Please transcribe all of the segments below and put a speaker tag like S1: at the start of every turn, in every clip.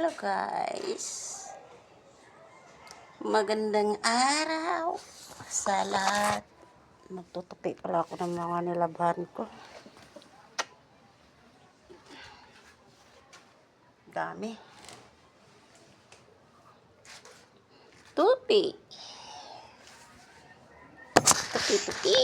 S1: Hello guys, magandang araw sa lahat. Magtutupi pala ako ng mga nilabhan ko. Dami. Tupi. Tupi.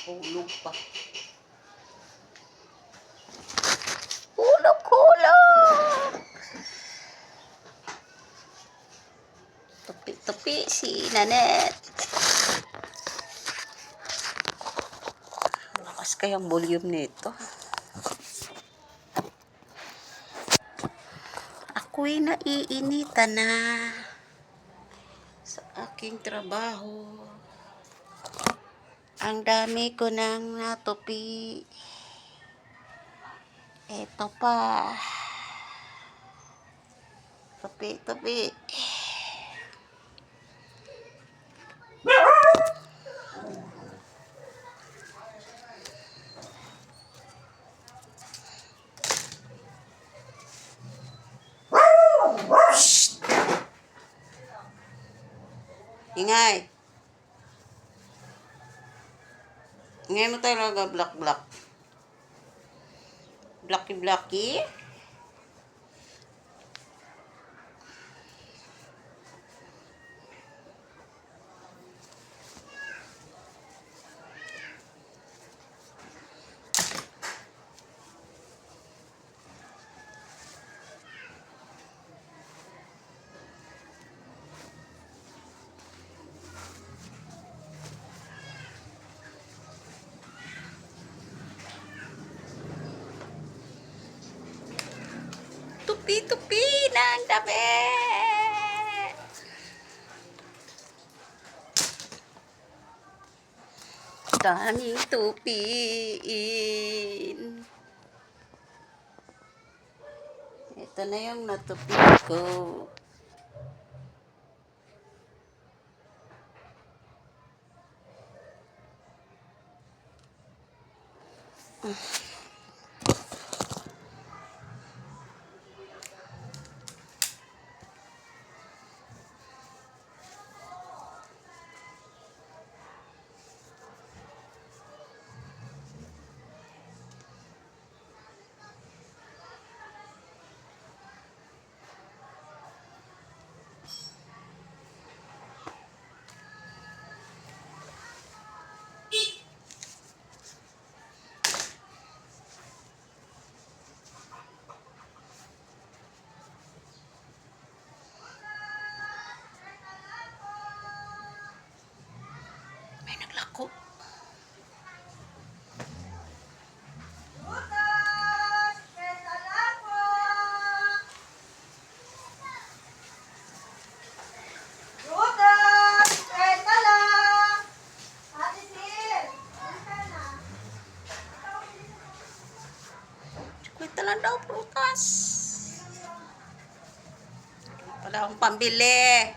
S1: Hulog pa. Hulog. Tupi si Nanet. Lakas kayang volume nito. Ako'y naiinitan na sa aking trabaho. Ang dami ko nang natupi. Eto pa. Tupi. Ingay. Ingay mo talaga black. Blacky. Tupi ng dami. Daming tupiin. Ito na yung natupi ko. May naglako. Kwenta lang daw prutas. Wala akong pambili.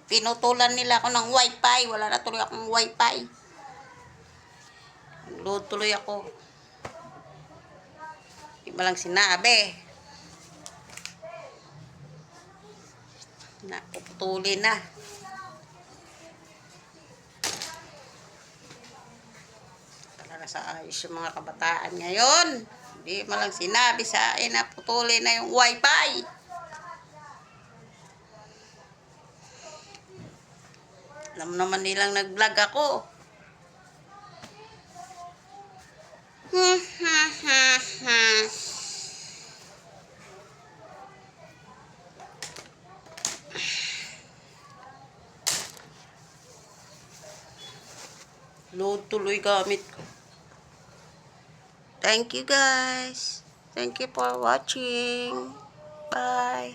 S1: Pinutulan nila ako ng wifi. Wala na tuloy akong wifi. Load tuloy ako. Di ba lang sinabi? Napuputulin na. Talaga sa ayos yung mga kabataan ngayon. Di ba lang sinabi sa akin na putulin na yung wifi. Alam naman nilang nag-vlog ako. Load tuloy gamit ko. Thank you guys. Thank you for watching. Bye.